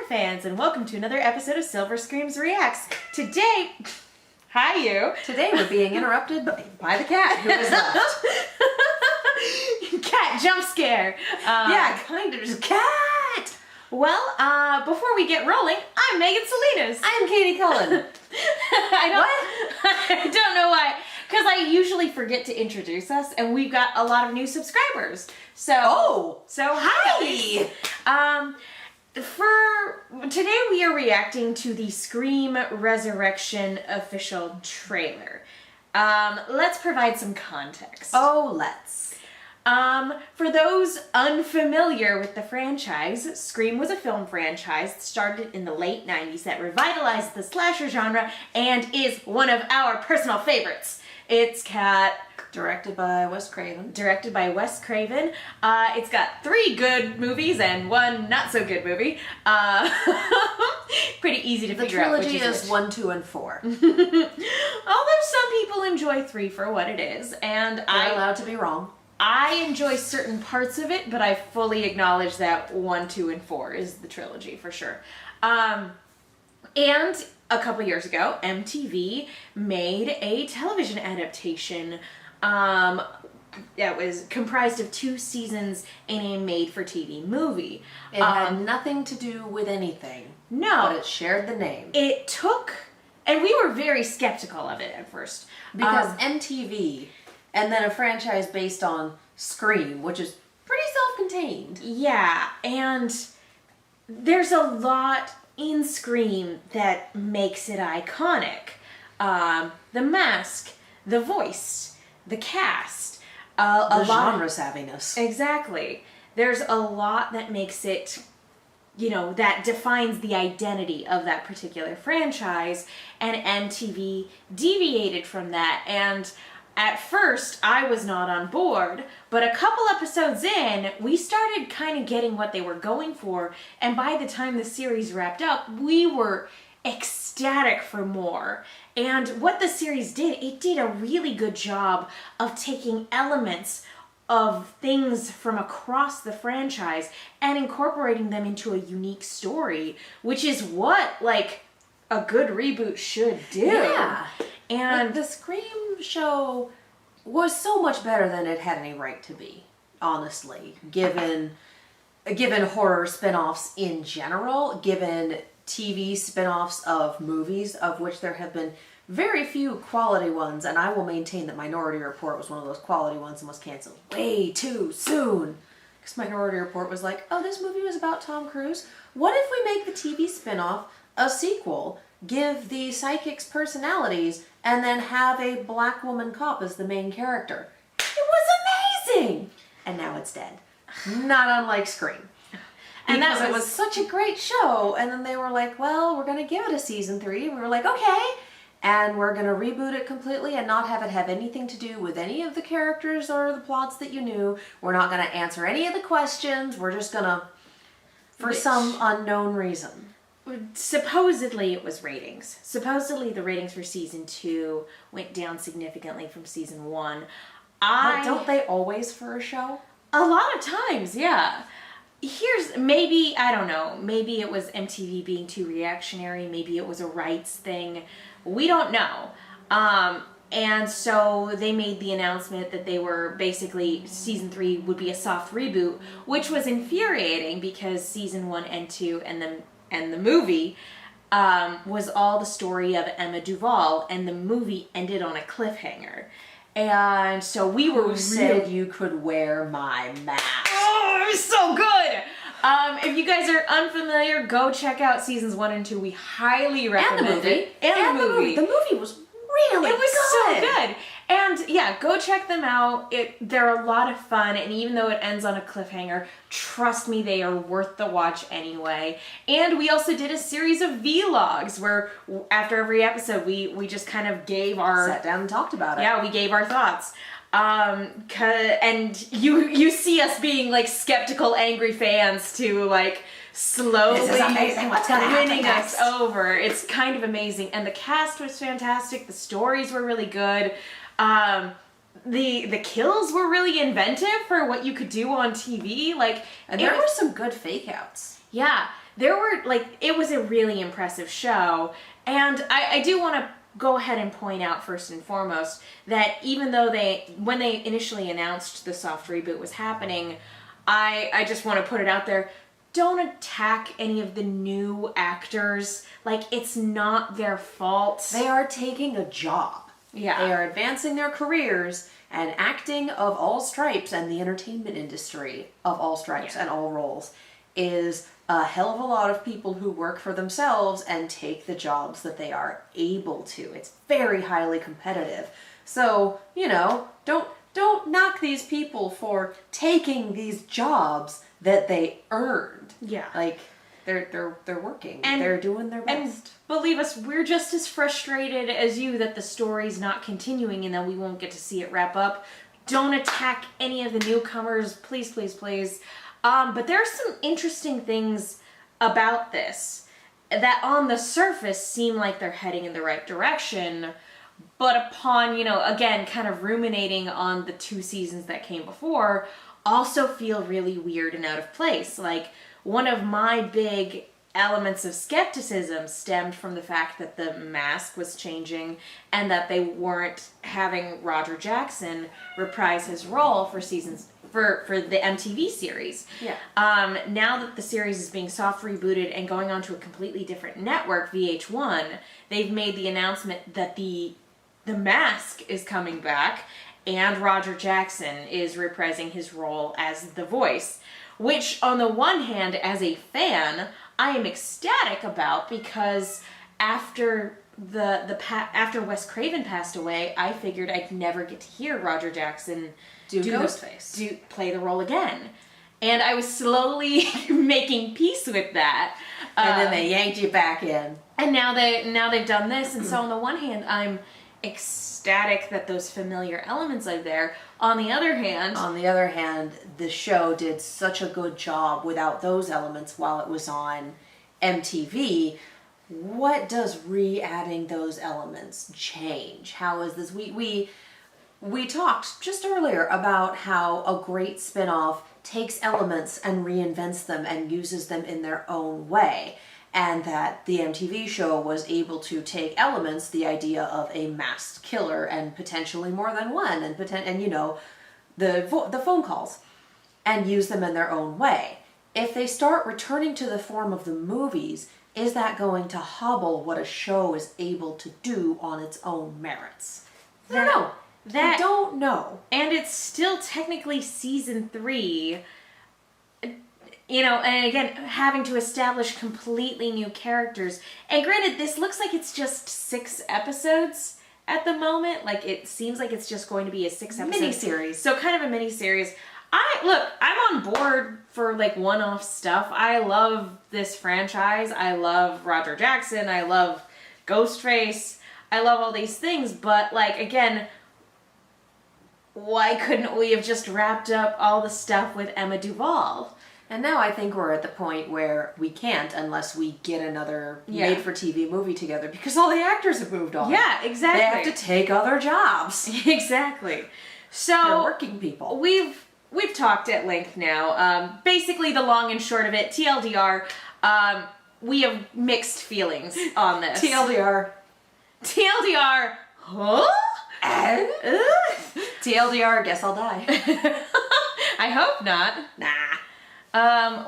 fans, and welcome to another episode of Silver Screams Reacts. Today, hi you. Today we're being interrupted by the cat who is left. Cat jump scare. Yeah, kind of just cat. Well, before we get rolling, I'm Megan Salinas. I'm Katie Cullen. I don't know why. Because I usually forget to introduce us, and we've got a lot of new subscribers. So hi. For today, we are reacting to the Scream Resurrection official trailer. Let's provide some context. Oh, let's. For those unfamiliar with the franchise, Scream was a film franchise that started in the late 90s that revitalized the slasher genre and is one of our personal favorites. It's got... Directed by Wes Craven. It's got 3 good movies and 1 not so good movie. Pretty easy to figure out which is which. The trilogy is 1, 2, and 4. Although some people enjoy 3 for what it is, and I'm allowed to be wrong. I enjoy certain parts of it, but I fully acknowledge that 1, 2, and 4 is the trilogy for sure. And a couple years ago, MTV made a television adaptation that was comprised of 2 seasons in a made-for-TV movie. It had nothing to do with anything. No. But it shared the name. It took, and we were very skeptical of it at first. Because MTV, and then a franchise based on Scream, which is pretty self-contained. Yeah, and there's a lot in Scream that makes it iconic. The mask, the voice, the cast, the genre savviness. Exactly. There's a lot that makes it, that defines the identity of that particular franchise, and MTV deviated from that. And at first, I was not on board, but a couple episodes in, we started kind of getting what they were going for, and by the time the series wrapped up, we were ecstatic for more. And what the series did, it did a really good job of taking elements of things from across the franchise and incorporating them into a unique story, which is what, a good reboot should do. Yeah. And the Scream show was so much better than it had any right to be, honestly, given horror spin-offs in general, given TV spin-offs of movies, of which there have been very few quality ones, and I will maintain that Minority Report was one of those quality ones and was canceled way too soon. Because Minority Report was like, oh, this movie was about Tom Cruise. What if we make the TV spin-off a sequel, give the psychics personalities, and then have a black woman cop as the main character? It was amazing! And now it's dead. Not unlike Scream. And it was such a great show, and then they were like, well, we're going to give it a season 3. We were like, okay. And we're going to reboot it completely and not have it have anything to do with any of the characters or the plots that you knew. We're not going to answer any of the questions. We're just going to, for some unknown reason. Supposedly it was ratings. Supposedly the ratings for season 2 went down significantly from season 1. But don't they always for a show? A lot of times, yeah. Maybe, I don't know, maybe it was MTV being too reactionary, maybe it was a rights thing, we don't know. And so they made the announcement that they were basically, season 3 would be a soft reboot, which was infuriating because season 1 and 2 and the movie was all the story of Emma Duval, and the movie ended on a cliffhanger. And so we were said you could wear my mask. Oh, it was so good! If you guys are unfamiliar, go check out seasons 1 and 2. We highly recommend it. And the movie. The movie was really good. It was so good. And yeah, go check them out. They're a lot of fun, and even though it ends on a cliffhanger, trust me, they are worth the watch anyway. And we also did a series of vlogs where after every episode we just kind of gave our... Sat down and talked about it. Yeah, we gave our thoughts. And you see us being skeptical, angry fans to slowly this is amazing. What's gonna happen winning next? us over. It's kind of amazing, and the cast was fantastic. The stories were really good. The kills were really inventive for what you could do on TV. And there were some good fake outs. Yeah, there were, like, it was a really impressive show. And I do want to go ahead and point out first and foremost that even though when they initially announced the soft reboot was happening, I just want to put it out there, don't attack any of the new actors. Like, it's not their fault. They are taking a job. Yeah. They are advancing their careers, and acting of all stripes and the entertainment industry of all stripes and all roles is a hell of a lot of people who work for themselves and take the jobs that they are able to. It's very highly competitive. So, don't knock these people for taking these jobs that they earned. Yeah. Like, they're working. And they're doing their best. And believe us, we're just as frustrated as you that the story's not continuing and that we won't get to see it wrap up. Don't attack any of the newcomers, please, please, please. But there are some interesting things about this that on the surface seem like they're heading in the right direction, but upon, again, kind of ruminating on the 2 seasons that came before, also feel really weird and out of place. Like, one of my big elements of skepticism stemmed from the fact that the mask was changing and that they weren't having Roger Jackson reprise his role for the MTV series. Yeah. Now that the series is being soft rebooted and going on to a completely different network, VH1, they've made the announcement that the mask is coming back and Roger Jackson is reprising his role as the voice, which on the one hand, as a fan, I am ecstatic about, because after after Wes Craven passed away, I figured I'd never get to hear Roger Jackson do Ghostface, play the role again, and I was slowly making peace with that. And then they yanked you back in. And now they've done this, and so on the one hand, I'm ecstatic that those familiar elements are there. On the other hand, the show did such a good job without those elements while it was on MTV. What does re-adding those elements change? How is this? We talked just earlier about how a great spin-off takes elements and reinvents them and uses them in their own way. And that the MTV show was able to take elements, the idea of a masked killer and potentially more than one, and the phone calls, and use them in their own way. If they start returning to the form of the movies, is that going to hobble what a show is able to do on its own merits? I don't know. And it's still technically season 3. And again, having to establish completely new characters. And granted, this looks like it's just 6 episodes at the moment. Like, it seems like it's just going to be a 6-episode miniseries. So kind of a miniseries. I'm on board for, like, one-off stuff. I love this franchise. I love Roger Jackson. I love Ghostface. I love all these things. But, like, again, why couldn't we have just wrapped up all the stuff with Emma Duval? And now I think we're at the point where we can't unless we get another made-for-TV movie together, because all the actors have moved on. Yeah, exactly. They have to take other jobs. Exactly. So they're working people. We've talked at length now. Basically, the long and short of it, TLDR, we have mixed feelings on this. TLDR. Huh? TLDR, guess I'll die. I hope not. Nah.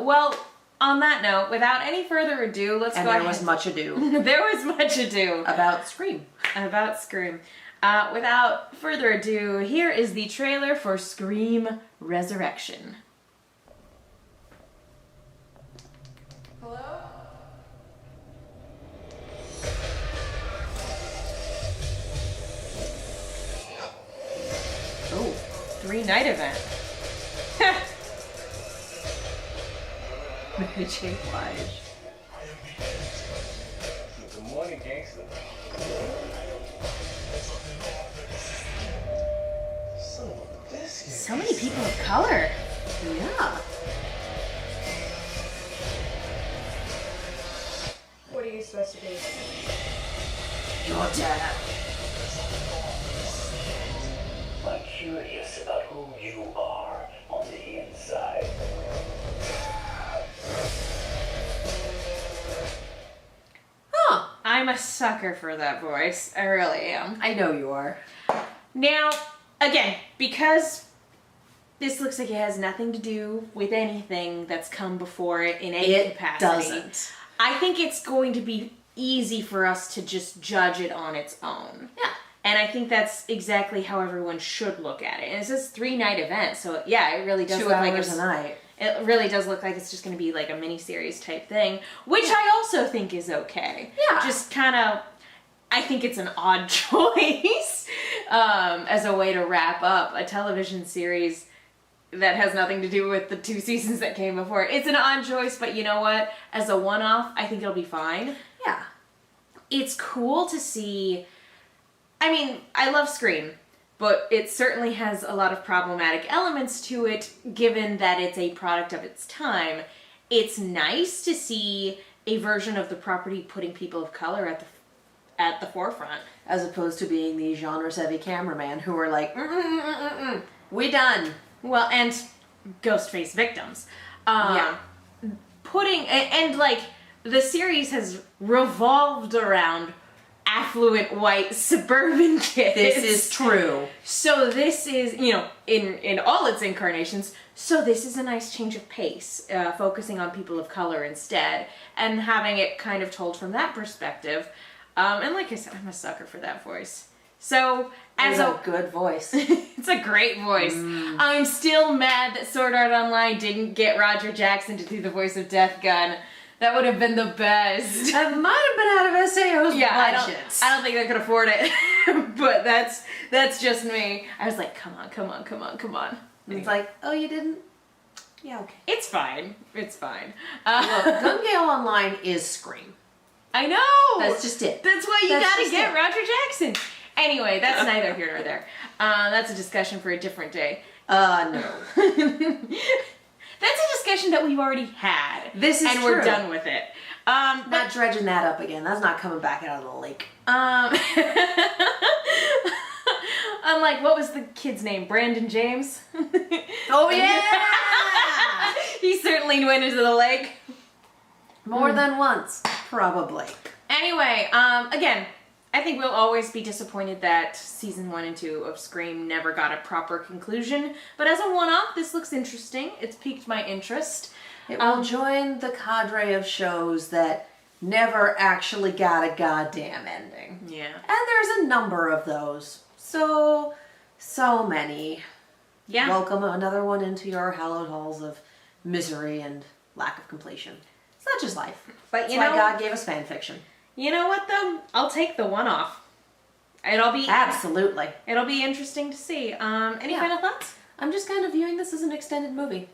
Well, on that note, without any further ado, let's go ahead. And there was much ado. There was much ado. About Scream. Without further ado, here is the trailer for Scream Resurrection. Hello? Oh, 3-night event. Mary J. Blige. Good morning, gangster. Son of a biscuit. So many people of color. Yeah. What are you supposed to do? Your dad. I'm curious about who you are on the inside. I'm a sucker for that voice. I really am. I know you are. Now, again, because this looks like it has nothing to do with anything that's come before it in any capacity. It doesn't. I think it's going to be easy for us to just judge it on its own. Yeah. And I think that's exactly how everyone should look at it. And it's this 3-night event, so yeah, it really does 2 look like hours it's a night. It really does look like it's just going to be like a mini-series type thing, which I also think is okay. Yeah. Just kind of, I think it's an odd choice as a way to wrap up a television series that has nothing to do with the 2 seasons that came before. It's an odd choice, but you know what? As a one-off, I think it'll be fine. Yeah. It's cool to see. I mean, I love Scream, but it certainly has a lot of problematic elements to it, given that it's a product of its time. It's nice to see a version of the property putting people of color at the forefront. As opposed to being the genre-savvy cameraman who are like, we done. Well, and Ghostface victims. Yeah. Putting, and like, the series has revolved around affluent white suburban kids. This is true. So this is, you know, in all its incarnations, so this is a nice change of pace, focusing on people of color instead, and having it kind of told from that perspective. And like I said, I'm a sucker for that voice. So, as It's a good voice. it's a great voice. I'm still mad that Sword Art Online didn't get Roger Jackson to do the voice of Death Gun. That would have been the best. That might have been out of SAO's budget. I don't think I could afford it. But that's just me. I was like, come on. And it's like, oh, you didn't? Yeah, okay. It's fine. It's fine. Look, Gun Gale Online is Scream. I know. That's just it. That's why you That's gotta just get it. Roger Jackson. Anyway, that's neither here nor there. That's a discussion for a different day. No. That's a discussion that we've already had. This is and true. we're done with it. Not dredging that up again. That's not coming back out of the lake. Unlike, what was the kid's name? Brandon James? Oh, yeah! He certainly went into the lake. More than once, probably. Anyway, again, I think we'll always be disappointed that season 1 and 2 of Scream never got a proper conclusion. But as a one-off, this looks interesting. It's piqued my interest. It will join the cadre of shows that never actually got a goddamn ending. Yeah. And there's a number of those. So many. Yeah. Welcome another one into your hallowed halls of misery and lack of completion. It's not just life. But That's you why know, God gave us fan fiction. you know what though? I'll take the one-off. Absolutely. It'll be interesting to see. Any Yeah. final thoughts? I'm just kind of viewing this as an extended movie.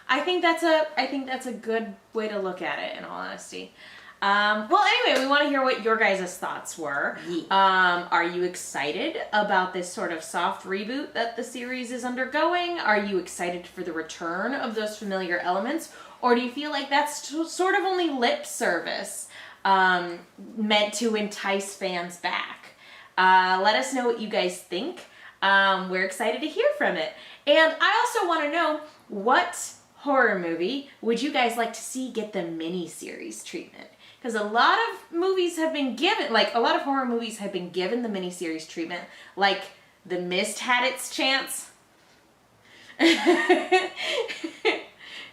I think that's a good way to look at it, in all honesty. Well, anyway, we want to hear what your guys' thoughts were. Yeah. Are you excited about this sort of soft reboot that the series is undergoing? Are you excited for the return of those familiar elements? Or do you feel like that's sort of only lip service meant to entice fans back? Let us know what you guys think. We're excited to hear from it. And I also want to know, what horror movie would you guys like to see get the mini-series treatment? Because a lot of movies have been given, like a lot of horror movies have been given the mini-series treatment. Like The Mist had its chance.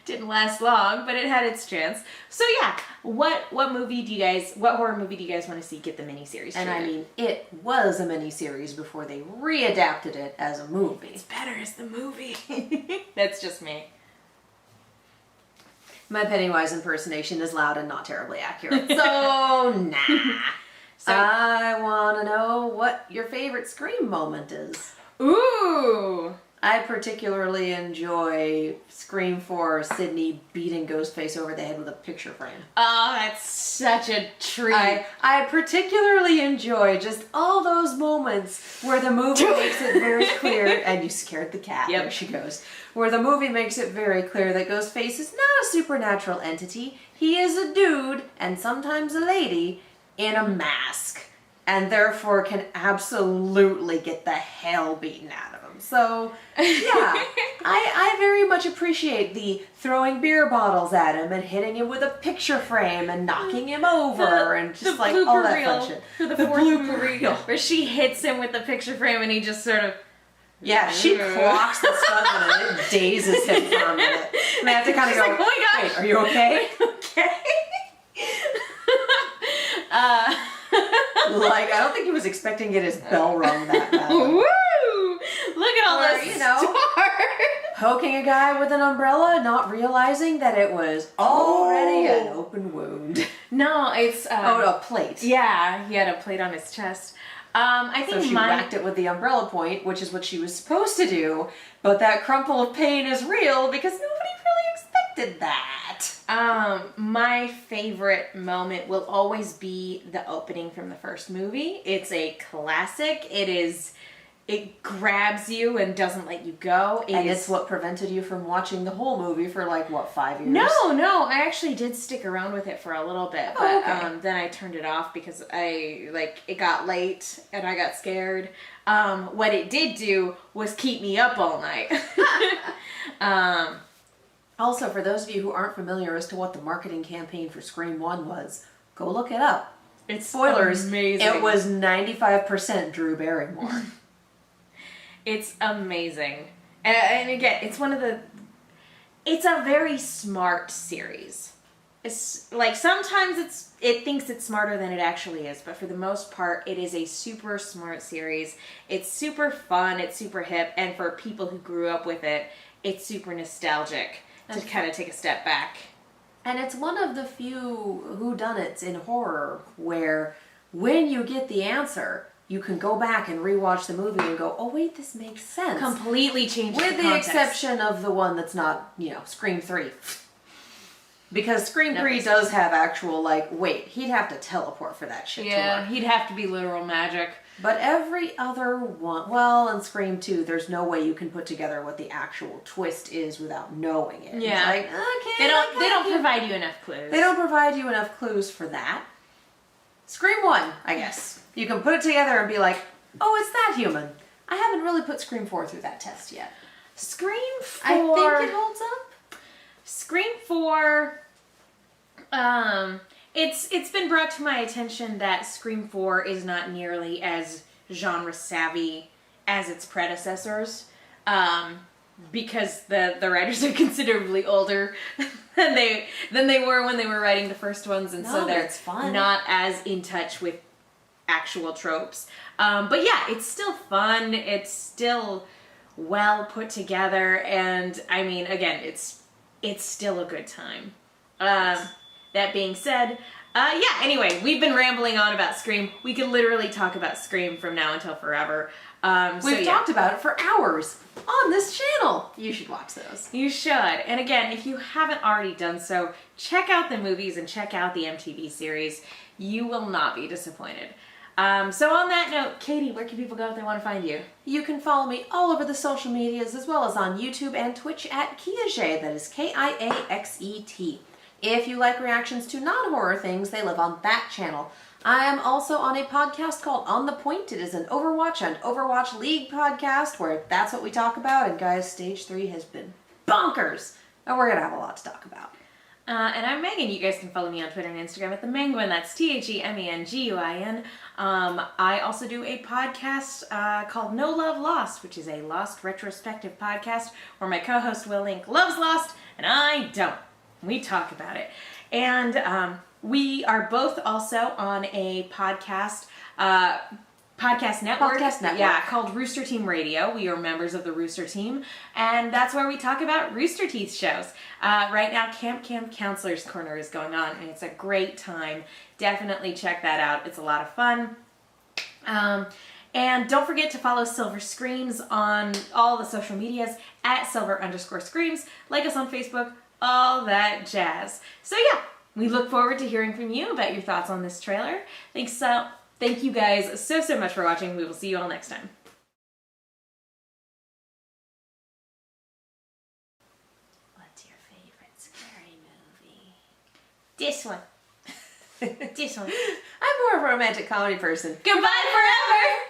Didn't last long, but it had its chance. So yeah, what horror movie do you guys want to see get the mini-series And treatment? I mean, it was a miniseries before they readapted it as a movie. It's better as the movie. That's just me. My Pennywise impersonation is loud and not terribly accurate. So, nah. So- I want to know what your favorite Scream moment is. Ooh! I particularly enjoy Scream 4 Sydney beating Ghostface over the head with a picture frame. Oh, that's such a treat. I particularly enjoy just all those moments where the movie makes it very clear, and you scared the cat, Yep. there she goes, where the movie makes it very clear that Ghostface is not a supernatural entity, he is a dude, and sometimes a lady, in a mask, and therefore can absolutely get the hell beaten out of him. So, yeah, I very much appreciate the throwing beer bottles at him and hitting him with a picture frame and knocking him over and just like all that fun shit. For the fourth movie, where she hits him with the picture frame and he just sort of. Yeah, she clocks the stuff and it dazes him for a minute. And I have to kind of go, like, oh my gosh. wait, are you okay? Okay. Like, I don't think he was expecting to get his bell rung that badly. Woo! Look at all Or, those you know, stars. Poking a guy with an umbrella, not realizing that it was already an open wound. No, it's a plate. Yeah, he had a plate on his chest. I think So she whacked it with the umbrella point, which is what she was supposed to do, but that crumple of pain is real because nobody really expected that. My favorite moment will always be the opening from the first movie. It's a classic. It grabs you and doesn't let you go. It's what prevented you from watching the whole movie for 5 years? No, I actually did stick around with it for a little bit, but okay. Then I turned it off because it got late and I got scared. What it did do was keep me up all night. Also, for those of you who aren't familiar as to what the marketing campaign for Scream 1 was, go look it up. It's Spoilers, amazing. It was 95% Drew Barrymore. It's amazing. And again, it's a very smart series. It's like sometimes it thinks it's smarter than it actually is, but for the most part, it is a super smart series. It's super fun, it's super hip, and for people who grew up with it, it's super nostalgic to kind of take a step back. And it's one of the few whodunits in horror where when you get the answer, you can go back and rewatch the movie and go, oh wait, this makes sense. Completely changed With the the context. exception of the one that's not, Scream 3. Because Scream That 3 makes does have actual, wait, he'd have to teleport for that shit to Yeah, work. he'd have to be literal magic. But every other one, well, in Scream 2, there's no way you can put together what the actual twist is without knowing it. Yeah. It's like, okay. They don't provide you enough clues. They don't provide you enough clues for that. Scream 1, I guess. You can put it together and be like, oh, it's that human. I haven't really put Scream 4 through that test yet. Scream 4. I think it holds up. Scream 4. It's been brought to my attention that Scream 4 is not nearly as genre savvy as its predecessors. Because the writers are considerably older than they were when they were writing the first ones, and so they're not as in touch with actual tropes. But yeah, it's still fun. It's still well put together, and I mean, again, it's still a good time. That being said, anyway, we've been rambling on about Scream. We could literally talk about Scream from now until forever. We've talked about it for hours on this channel. You should watch those. You should. And again, if you haven't already done so, check out the movies and check out the MTV series. You will not be disappointed. So on that note, Katie, where can people go if they want to find you? You can follow me all over the social medias as well as on YouTube and Twitch at Kiaxet. That is Kiaxet. If you like reactions to non-horror things, they live on that channel. I am also on a podcast called On The Point. It is an Overwatch and Overwatch League podcast where that's what we talk about. And guys, Stage 3 has been bonkers. And we're going to have a lot to talk about. And I'm Megan. You guys can follow me on Twitter and Instagram at TheMenguin. That's TheMenguin. I also do a podcast called No Love Lost, which is a Lost retrospective podcast where my co-host Will Link loves Lost and I don't. We talk about it. And we are both also on a podcast network. Yeah, called Rooster Team Radio. We are members of the Rooster Team, and that's where we talk about Rooster Teeth shows. Right now, Camp Counselor's Corner is going on, and it's a great time. Definitely check that out. It's a lot of fun. And don't forget to follow Silver Screams on all the social medias at Silver_Screams. Like us on Facebook, all that jazz. So yeah, we look forward to hearing from you about your thoughts on this trailer. Thank you guys so much for watching. We will see you all next time. What's your favorite scary movie? This one. This one. I'm more of a romantic comedy person. Goodbye forever!